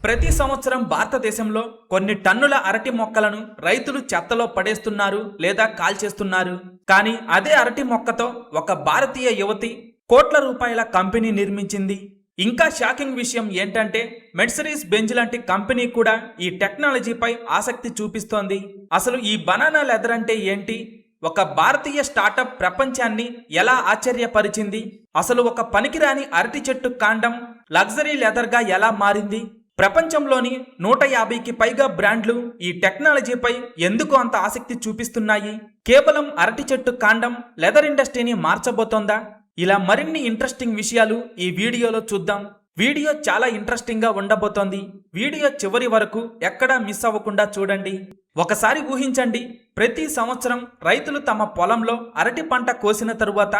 ప్రతి సంవత్సరం భారతదేశంలో కొన్ని టన్నుల అరటి మొక్కలను రైతులు చెత్తలో పడేస్తున్నారు లేదా కాల్చేస్తున్నారు. కానీ అదే అరటి మొక్కతో ఒక భారతీయ యువతి కోట్ల రూపాయల కంపెనీ నిర్మించింది. ఇంకా షాకింగ్ విషయం ఏంటంటే మెర్సిడీస్ బెంజ్ లాంటి కంపెనీ కూడా ఈ టెక్నాలజీపై ఆసక్తి చూపిస్తోంది. అసలు ఈ బనానా లెదర్ అంటే ఏంటి? ఒక భారతీయ స్టార్టప్ ప్రపంచాన్ని ఎలా ఆశ్చర్యపరిచింది? అసలు ఒక పనికిరాని అరటి చెట్టు కాండం లగ్జరీ లెదర్గా ఎలా మారింది? ప్రపంచంలోని 150కి పైగా బ్రాండ్లు ఈ టెక్నాలజీపై ఎందుకు అంత ఆసక్తి చూపిస్తున్నాయి? కేవలం అరటి చెట్టు కాండం లెదర్ ఇండస్ట్రీని మార్చబోతోందా? ఇలా మరిన్ని ఇంట్రెస్టింగ్ విషయాలు ఈ వీడియోలో చూద్దాం. వీడియో చాలా ఇంట్రెస్టింగ్ గా ఉండబోతోంది. వీడియో చివరి వరకు ఎక్కడా మిస్ అవ్వకుండా చూడండి. ఒకసారి ఊహించండి, ప్రతి సంవత్సరం రైతులు తమ పొలంలో అరటి పంట కోసిన తరువాత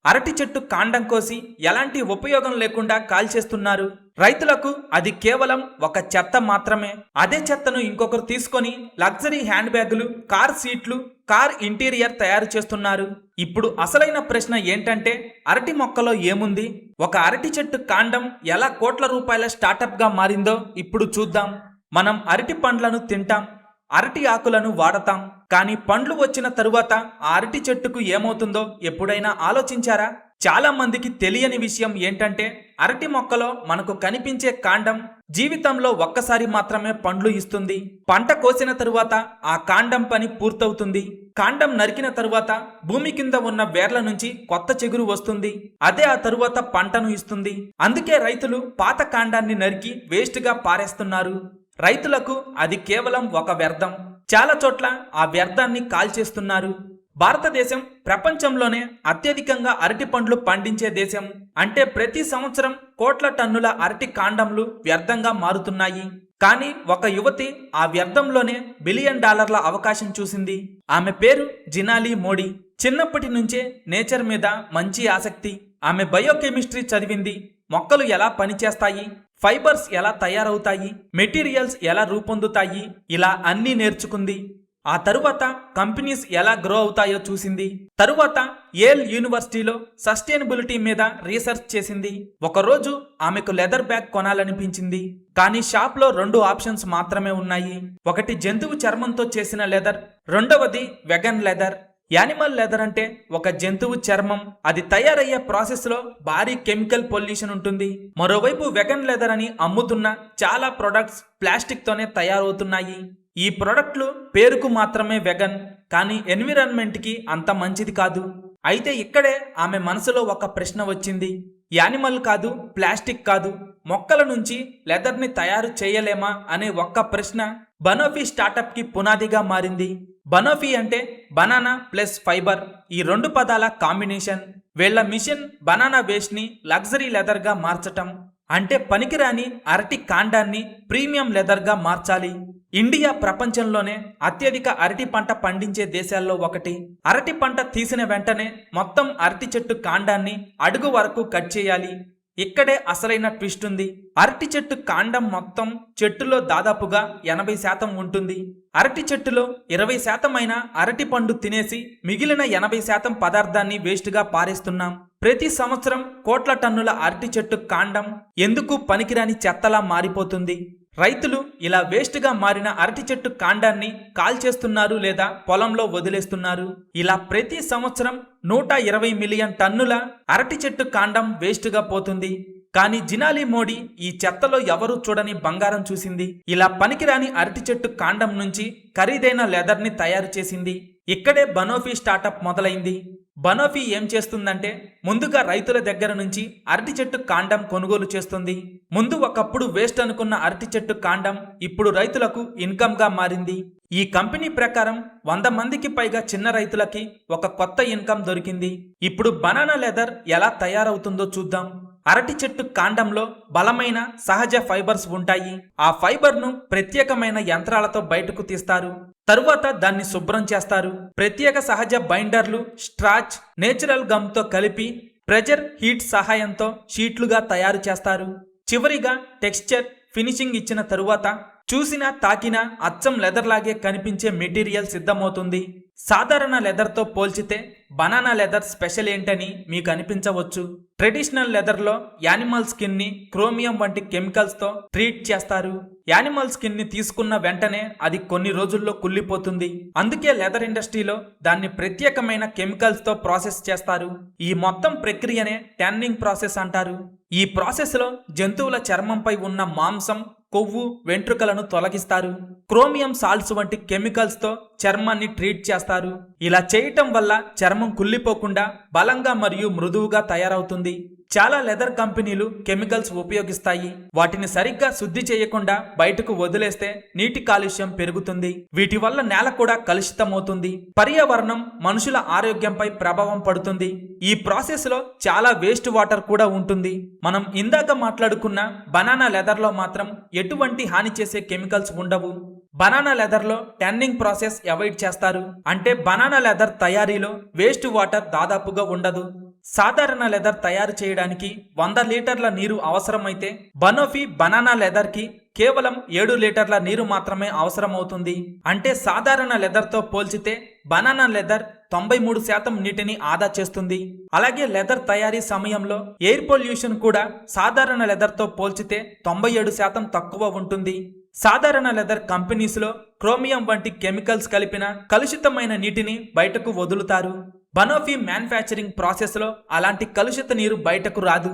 అరటి చెట్టు కాండం కోసి ఎలాంటి ఉపయోగం లేకుండా కాల్చేస్తున్నారు. రైతులకు అది కేవలం ఒక చెత్త మాత్రమే. అదే చెత్తను ఇంకొకరు తీసుకొని లగ్జరీ హ్యాండ్ బ్యాగులు, కార్ సీట్లు, కార్ ఇంటీరియర్ తయారు చేస్తున్నారు. ఇప్పుడు అసలైన ప్రశ్న ఏంటంటే అరటి మొక్కలో ఏముంది? ఒక అరటి చెట్టు కాండం ఎలా కోట్ల రూపాయల స్టార్టప్ గా మారిందో ఇప్పుడు చూద్దాం. మనం అరటి పండ్లను తింటాం, అరటి ఆకులను వాడతాం. కానీ పండ్లు వచ్చిన తరువాత ఆ అరటి చెట్టుకు ఏమవుతుందో ఎప్పుడైనా ఆలోచించారా? చాలా మందికి తెలియని విషయం ఏంటంటే అరటి మొక్కలో మనకు కనిపించే కాండం జీవితంలో ఒక్కసారి మాత్రమే పండ్లు ఇస్తుంది. పంట కోసిన తరువాత ఆ కాండం పని పూర్తవుతుంది. కాండం నరికిన తరువాత భూమి కింద ఉన్న వేర్ల నుంచి కొత్త చిగురు వస్తుంది. అదే ఆ తరువాత పంటను ఇస్తుంది. అందుకే రైతులు పాత కాండాన్ని నరికి వేస్ట్ గా పారేస్తున్నారు. రైతులకు అది కేవలం ఒక వ్యర్థం. చాలా చోట్ల ఆ వ్యర్థాన్ని కాల్చేస్తున్నారు. భారతదేశం ప్రపంచంలోనే అత్యధికంగా అరటి పండ్లు పండించే దేశం. అంటే ప్రతి సంవత్సరం కోట్ల టన్నుల అరటి కాండంలు వ్యర్థంగా మారుతున్నాయి. కానీ ఒక యువతి ఆ వ్యర్థంలోనే $1 బిలియన్ అవకాశం చూసింది. ఆమె పేరు జినాలి మోడీ. చిన్నప్పటి నుంచే నేచర్ మీద మంచి ఆసక్తి. ఆమె బయోకెమిస్ట్రీ చదివింది. మొక్కలు ఎలా పనిచేస్తాయి, ఫైబర్స్ ఎలా తయారవుతాయి, మెటీరియల్స్ ఎలా రూపొందుతాయి, ఇలా అన్నీ నేర్చుకుంది. ఆ తరువాత కంపెనీస్ ఎలా గ్రో అవుతాయో చూసింది. తరువాత యేల్ యూనివర్సిటీలో సస్టైనబిలిటీ మీద రీసెర్చ్ చేసింది. ఒకరోజు ఆమెకు లెదర్ బ్యాగ్ కొనాలనిపించింది. కానీ షాప్లో 2 ఆప్షన్స్ మాత్రమే ఉన్నాయి. ఒకటి జంతువు చర్మంతో చేసిన లెదర్, రెండవది వెగన్ లెదర్. యానిమల్ లెదర్ అంటే ఒక జంతువు చర్మం. అది తయారయ్యే ప్రాసెస్ లో భారీ కెమికల్ పొల్యూషన్ ఉంటుంది. మరోవైపు వెగన్ లెదర్ అని అమ్ముతున్న చాలా ప్రొడక్ట్స్ ప్లాస్టిక్ తోనే తయారవుతున్నాయి. ఈ ప్రొడక్ట్లు పేరుకు మాత్రమే వెగన్, కానీ ఎన్విరాన్మెంట్ కి అంత మంచిది కాదు. అయితే ఇక్కడే ఆమె మనసులో ఒక ప్రశ్న వచ్చింది. యానిమల్ కాదు, ప్లాస్టిక్ కాదు, మొక్కల నుంచి లెదర్ ని తయారు చేయలేమా అనే ఒక్క ప్రశ్న బనోఫీ స్టార్టప్ కి పునాదిగా మారింది. బనోఫీ అంటే బనానా ప్లస్ ఫైబర్, ఈ 2 పదాల కాంబినేషన్. వీళ్ల మిషన్ బనానా వేస్ట్ ని లగ్జరీ లెదర్ గా మార్చటం. అంటే పనికిరాని అరటి కాండాన్ని ప్రీమియం లెదర్ గా మార్చాలి. ఇండియా ప్రపంచంలోనే అత్యధిక అరటి పంట పండించే దేశాల్లో ఒకటి. అరటి పంట తీసిన వెంటనే మొత్తం అరటి చెట్టు కాండాన్ని అడుగు వరకు కట్ చేయాలి. ఇక్కడే అసలైన ట్విస్ట్ ఉంది. అరటి చెట్టు కాండం మొత్తం చెట్టులో దాదాపుగా 80% ఉంటుంది. అరటి చెట్టులో 20% అయిన అరటి పండు తినేసి మిగిలిన 80% పదార్థాన్ని వేస్ట్ గా పారేస్తున్నాం. ప్రతి సంవత్సరం కోట్ల టన్నుల అరటి చెట్టు కాండం ఎందుకు పనికిరాని చెత్తలా మారిపోతుంది? రైతులు ఇలా వేస్ట్ గా మారిన అరటి చెట్టు కాండాన్ని కాల్చేస్తున్నారు లేదా పొలంలో వదిలేస్తున్నారు. ఇలా ప్రతి సంవత్సరం 120 మిలియన్ టన్నుల అరటి చెట్టు కాండం వేస్ట్ గా పోతుంది. కానీ జినాలి మోడీ ఈ చెత్తలో ఎవరూ చూడని బంగారం చూసింది. ఇలా పనికిరాని అరటి చెట్టు కాండం నుంచి ఖరీదైన లెదర్ ని తయారు చేసింది. ఇక్కడే బనోఫీ స్టార్టప్ మొదలైంది. బనోఫీ ఏం చేస్తుందంటే ముందుగా రైతుల దగ్గర నుంచి అరటి చెట్టు కాండం కొనుగోలు చేస్తుంది. ముందు ఒకప్పుడు వేస్ట్ అనుకున్న అరటి చెట్టు కాండం ఇప్పుడు రైతులకు ఇన్కమ్ గా మారింది. ఈ కంపెనీ ప్రకారం 100 మందికి పైగా చిన్న రైతులకి ఒక కొత్త ఇన్కమ్ దొరికింది. ఇప్పుడు బనానా లెదర్ ఎలా తయారవుతుందో చూద్దాం. అరటి చెట్టు కాండంలో బలమైన సహజ ఫైబర్స్ ఉంటాయి. ఆ ఫైబర్ ను ప్రత్యేకమైన యంత్రాలతో బయటకు తీస్తారు. తరువాత దాన్ని శుభ్రం చేస్తారు. ప్రత్యేక సహజ బైండర్లు, స్ట్రాచ్, నేచురల్ గమ్ తో కలిపి ప్రెజర్ హీట్ సహాయంతో షీట్లుగా తయారు చేస్తారు. చివరిగా టెక్స్చర్, ఫినిషింగ్ ఇచ్చిన తరువాత చూసినా తాకినా అచ్చం లెదర్ లాగే కనిపించే మెటీరియల్ సిద్ధమవుతుంది. సాధారణ లెదర్ తో పోల్చితే బనానా లెదర్ స్పెషల్ ఏంటని మీకు అనిపించవచ్చు. ట్రెడిషనల్ లెదర్లో యానిమల్ స్కిన్ ని క్రోమియం వంటి కెమికల్స్ తో ట్రీట్ చేస్తారు. యానిమల్ స్కిన్ ని తీసుకున్న వెంటనే అది కొన్ని రోజుల్లో కుళ్ళిపోతుంది. అందుకే లెదర్ ఇండస్ట్రీలో దాన్ని ప్రత్యేకమైన కెమికల్స్ తో ప్రాసెస్ చేస్తారు. ఈ మొత్తం ప్రక్రియనే ట్యానింగ్ ప్రాసెస్ అంటారు. ఈ ప్రాసెస్ లో జంతువుల చర్మంపై ఉన్న మాంసం, కొవ్వు, వెంట్రుకలను తొలగిస్తారు. క్రోమియం సాల్ట్స్ వంటి కెమికల్స్ తో చర్మాన్ని ట్రీట్ చేస్తారు. ఇలా చేయటం వల్ల చర్మం కుళ్ళిపోకుండా బలంగా మరియు మృదువుగా తయారవుతుంది. చాలా లెదర్ కంపెనీలు కెమికల్స్ ఉపయోగిస్తాయి. వాటిని సరిగ్గా శుద్ధి చేయకుండా బయటకు వదిలేస్తే నీటి కాలుష్యం పెరుగుతుంది. వీటి వల్ల నేల కూడా కలుషితమవుతుంది. పర్యావరణం, మనుషుల ఆరోగ్యంపై ప్రభావం పడుతుంది. ఈ ప్రాసెస్ లో చాలా వేస్ట్ వాటర్ కూడా ఉంటుంది. మనం ఇందాక మాట్లాడుకున్న బనానా లెదర్ లో మాత్రం ఎటువంటి హాని చేసే కెమికల్స్ ఉండవు. బనానా లెదర్ లో ట్యానింగ్ ప్రాసెస్ అవాయిడ్ చేస్తారు. అంటే బనానా లెదర్ తయారీలో వేస్ట్ వాటర్ దాదాపుగా ఉండదు. సాధారణ లెదర్ తయారు చేయడానికి 100 లీటర్ల నీరు అవసరమైతే బనోఫీ బనానా లెదర్ కి కేవలం 7 లీటర్ల నీరు మాత్రమే అవసరమవుతుంది. అంటే సాధారణ లెదర్ తో పోల్చితే బనానా లెదర్ 93% నీటిని ఆదా చేస్తుంది. అలాగే లెదర్ తయారీ సమయంలో ఎయిర్ పొల్యూషన్ కూడా సాధారణ లెదర్ తో పోల్చితే 97% తక్కువ ఉంటుంది. సాధారణ లెదర్ కంపెనీస్ లో క్రోమియం వంటి కెమికల్స్ కలిపిన కలుషితమైన నీటిని బయటకు వదులుతారు. బనోఫీ మ్యానుఫ్యాక్చరింగ్ ప్రాసెస్ లో అలాంటి కలుషిత నీరు బయటకు రాదు.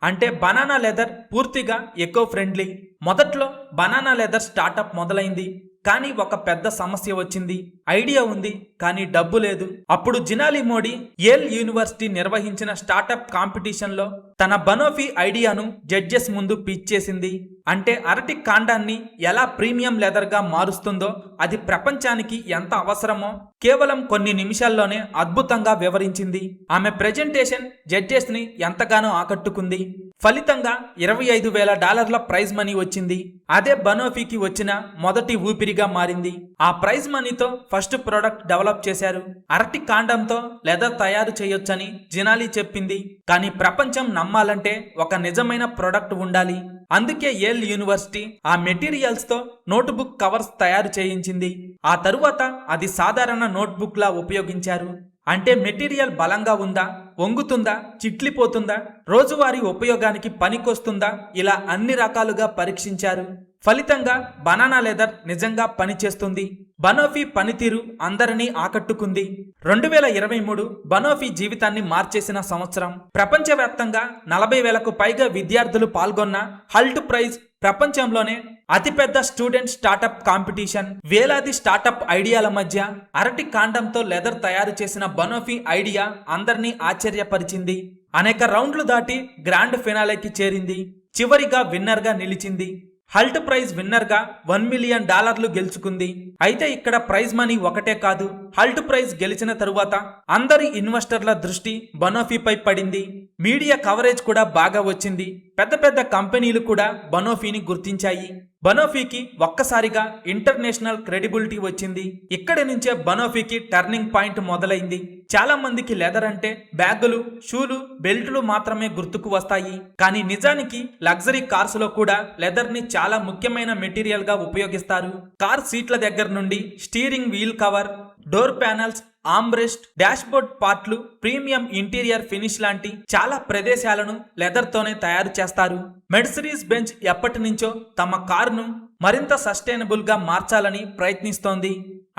అంటే బనానా లెదర్ పూర్తిగా ఎకో ఫ్రెండ్లీ. మొదట్లో బనానా లెదర్ స్టార్టప్ మొదలైంది. కానీ ఒక పెద్ద సమస్య వచ్చింది. ఐడియా ఉంది కానీ డబ్బు లేదు. అప్పుడు జినాలి మోడీ యేల్ యూనివర్సిటీ నిర్వహించిన స్టార్టప్ కాంపిటీషన్ లో తన బనోఫీ ఐడియాను జడ్జెస్ ముందు పిచ్ చేసింది. అంటే అరటి కాండాన్ని ఎలా ప్రీమియం లెదర్ గా మారుస్తుందో, అది ప్రపంచానికి ఎంత అవసరమో కేవలం కొన్ని నిమిషాల్లోనే అద్భుతంగా వివరించింది. ఆమె ప్రెజెంటేషన్ జడ్జెస్ ని ఎంతగానో ఆకట్టుకుంది. ఫలితంగా $25,000 ప్రైజ్ మనీ వచ్చింది. అదే బనోఫీకి వచ్చిన మొదటి ఊపిరిగా మారింది. ఆ ప్రైజ్ మనీతో ఫస్ట్ ప్రొడక్ట్ డెవలప్ చేశారు. అరటి కాండంతో లెదర్ తయారు చేయొచ్చని జినాలి చెప్పింది. కానీ ప్రపంచం నమ్మాలంటే ఒక నిజమైన ప్రొడక్ట్ ఉండాలి. అందుకే యేల్ యూనివర్సిటీ ఆ మెటీరియల్స్ తో నోట్బుక్ కవర్స్ తయారు చేయించింది. ఆ తరువాత అది సాధారణ నోట్బుక్ లా ఉపయోగించారు. అంటే మెటీరియల్ బలంగా ఉందా, వంగుతుందా, చిట్లిపోతుందా, రోజువారీ ఉపయోగానికి పనికొస్తుందా, ఇలా అన్ని రకాలుగా పరీక్షించారు. ఫలితంగా బనానా లెదర్ నిజంగా పనిచేస్తుంది. బనోఫీ పనితీరు అందరినీ ఆకట్టుకుంది. 2023 బనోఫీ జీవితాన్ని మార్చేసిన సంవత్సరం. ప్రపంచవ్యాప్తంగా 40,000కు పైగా విద్యార్థులు పాల్గొన్న హల్ట్ ప్రైజ్ ప్రపంచంలోనే అతిపెద్ద స్టూడెంట్ స్టార్టప్ కాంపిటీషన్. వేలాది స్టార్టప్ ఐడియాల మధ్య అరటి కాండంతో లెదర్ తయారు చేసిన బనోఫీ ఐడియా అందరినీ ఆశ్చర్యపరిచింది. అనేక రౌండ్లు దాటి గ్రాండ్ ఫినాలేకి చేరింది. చివరిగా విన్నర్ గా నిలిచింది. హల్ట్ ప్రైజ్ విన్నర్ గా $1 మిలియన్ గెలుచుకుంది. అయితే ఇక్కడ ప్రైజ్ మనీ ఒకటే కాదు. హల్ట్ ప్రైజ్ గెలిచిన తరువాత అందరి ఇన్వెస్టర్ల దృష్టి బనోఫీపై పడింది. మీడియా కవరేజ్ కూడా బాగా వచ్చింది. పెద్ద పెద్ద కంపెనీలు కూడా బనోఫీని గుర్తించాయి. బనోఫీకి ఒక్కసారిగా ఇంటర్నేషనల్ క్రెడిబిలిటీ వచ్చింది. ఇక్కడి నుంచే బనోఫీకి టర్నింగ్ పాయింట్ మొదలైంది. చాలా మందికి లెదర్ అంటే బ్యాగులు, షూలు, బెల్టులు మాత్రమే గుర్తుకు వస్తాయి. కానీ నిజానికి లగ్జరీ కార్స్ లో కూడా లెదర్ ని చాలా ముఖ్యమైన మెటీరియల్ గా ఉపయోగిస్తారు. కార్ సీట్ల దగ్గర నుండి steering wheel cover, door panels, armrest, dashboard పార్ట్లు, ప్రీమియం ఇంటీరియర్ ఫినిష్ లాంటి చాలా ప్రదేశాలను లెదర్ తోనే తయారు చేస్తారు. మెర్సిడీస్ బెంజ్ ఎప్పటి నుంచో తమ కారును మరింత సస్టైనబుల్ గా మార్చాలని ప్రయత్నిస్తోంది.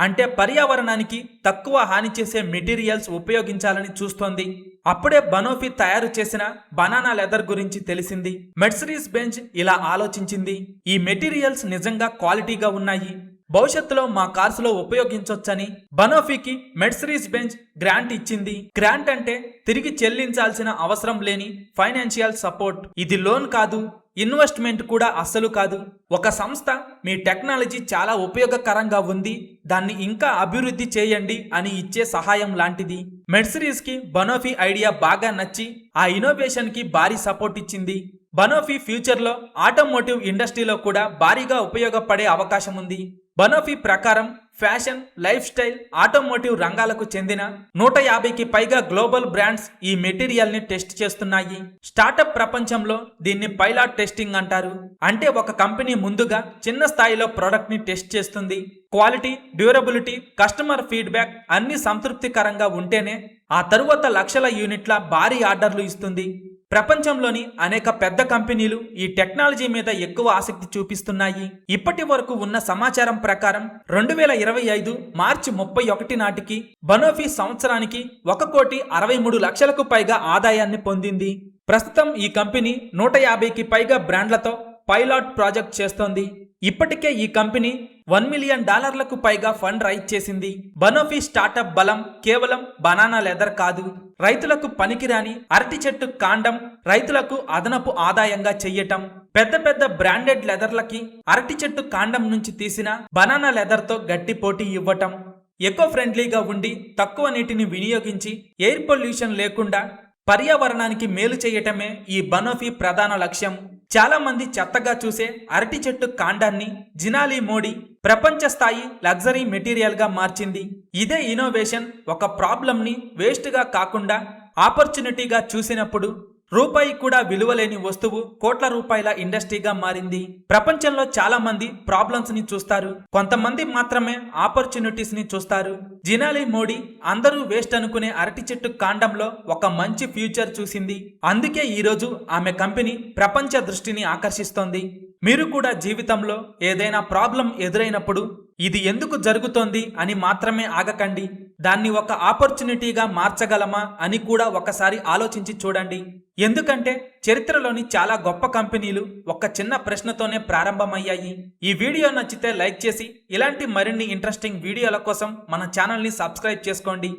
అంటే పర్యావరణానికి తక్కువ హాని చేసే మెటీరియల్స్ ఉపయోగించాలని చూస్తోంది. అప్పుడే బనోఫీ తయారు చేసిన బనానా లెదర్ గురించి తెలిసింది. మెర్సిడీస్ బెంజ్ ఇలా ఆలోచించింది, ఈ మెటీరియల్స్ నిజంగా క్వాలిటీగా ఉన్నాయి, భవిష్యత్తులో మా కార్స్ లో ఉపయోగించొచ్చని బనోఫీకి మెర్సిడీస్ బెంజ్ గ్రాంట్ ఇచ్చింది. గ్రాంట్ అంటే తిరిగి చెల్లించాల్సిన అవసరం లేని ఫైనాన్షియల్ సపోర్ట్. ఇది లోన్ కాదు, ఇన్వెస్ట్మెంట్ కూడా అస్సలు కాదు. ఒక సంస్థ మీ టెక్నాలజీ చాలా ఉపయోగకరంగా ఉంది, దాన్ని ఇంకా అభివృద్ధి చేయండి అని ఇచ్చే సహాయం లాంటిది. మెర్సిడీస్ కి బనోఫీ ఐడియా బాగా నచ్చి ఆ ఇన్నోవేషన్ కి భారీ సపోర్ట్ ఇచ్చింది. బనోఫీ ఫ్యూచర్ లో ఆటోమోటివ్ ఇండస్ట్రీలో కూడా భారీగా ఉపయోగపడే అవకాశం ఉంది. బనోఫీ ప్రకారం ఫ్యాషన్, లైఫ్ స్టైల్, ఆటోమోటివ్ రంగాలకు చెందిన 150కి పైగా గ్లోబల్ బ్రాండ్స్ ఈ మెటీరియల్ ని టెస్ట్ చేస్తున్నాయి. స్టార్టప్ ప్రపంచంలో దీన్ని పైలాట్ టెస్టింగ్ అంటారు. అంటే ఒక కంపెనీ ముందుగా చిన్న స్థాయిలో ప్రోడక్ట్ ని టెస్ట్ చేస్తుంది. క్వాలిటీ, డ్యూరబిలిటీ, కస్టమర్ ఫీడ్బ్యాక్ అన్ని సంతృప్తికరంగా ఉంటేనే ఆ తరువాత లక్షల యూనిట్ల భారీ ఆర్డర్లు ఇస్తుంది. ప్రపంచంలోని అనేక పెద్ద కంపెనీలు ఈ టెక్నాలజీ మీద ఎక్కువ ఆసక్తి చూపిస్తున్నాయి. ఇప్పటి వరకు ఉన్న సమాచారం ప్రకారం 2025 మార్చి 31 నాటికి బనోఫీ సంవత్సరానికి 1,63,00,000కు పైగా ఆదాయాన్ని పొందింది. ప్రస్తుతం ఈ కంపెనీ 150కి పైగా బ్రాండ్లతో పైలాట్ ప్రాజెక్ట్ చేస్తోంది. ఇప్పటికే ఈ కంపెనీ $1 మిలియన్ పైగా ఫండ్ రైజ్ చేసింది. బనోఫీ స్టార్టప్ బలం కేవలం బనానా లెదర్ కాదు, రైతులకు పనికిరాని అరటి చెట్టు కాండం రైతులకు అదనపు ఆదాయంగా చెయ్యటం, పెద్ద పెద్ద బ్రాండెడ్ లెదర్లకి అరటి చెట్టు కాండం నుంచి తీసిన బనానా లెదర్తో గట్టి పోటీ ఇవ్వటం, ఎకో ఫ్రెండ్లీగా ఉండి తక్కువ నీటిని వినియోగించి ఎయిర్ పొల్యూషన్ లేకుండా పర్యావరణానికి మేలు చేయటమే ఈ బనోఫీ ప్రధాన లక్ష్యం. చాలా మంది చెత్తగా చూసే అరటి చెట్టు కాండాన్ని జినాలి మోడీ ప్రపంచ స్థాయి లగ్జరీ మెటీరియల్ గా మార్చింది. ఇదే ఇన్నోవేషన్ ఒక ప్రాబ్లం ని వేస్ట్ గా కాకుండా ఆపర్చునిటీగా చూసినప్పుడు రూపాయి కూడా విలువలేని వస్తువు కోట్ల రూపాయల ఇండస్ట్రీగా మారింది. ప్రపంచంలో చాలా మంది ప్రాబ్లమ్స్ ని చూస్తారు, కొంతమంది మాత్రమే ఆపర్చునిటీస్ ని చూస్తారు. జినాలి మోడీ అందరూ వేస్ట్ అనుకునే అరటి చెట్టు కాండంలో ఒక మంచి ఫ్యూచర్ చూసింది. అందుకే ఈరోజు ఆమె కంపెనీ ప్రపంచ దృష్టిని ఆకర్షిస్తోంది. మీరు కూడా జీవితంలో ఏదైనా ప్రాబ్లం ఎదురైనప్పుడు ఇది ఎందుకు జరుగుతోంది అని మాత్రమే ఆగకండి, దాన్ని ఒక ఆపర్చునిటీగా మార్చగలమా అని కూడా ఒకసారి ఆలోచించి చూడండి. ఎందుకంటే చరిత్రలోని చాలా గొప్ప కంపెనీలు ఒక చిన్న ప్రశ్నతోనే ప్రారంభమయ్యాయి. ఈ వీడియో నచ్చితే లైక్ చేసి ఇలాంటి మరిన్ని ఇంట్రెస్టింగ్ వీడియోల కోసం మన ఛానల్ని సబ్స్క్రైబ్ చేసుకోండి.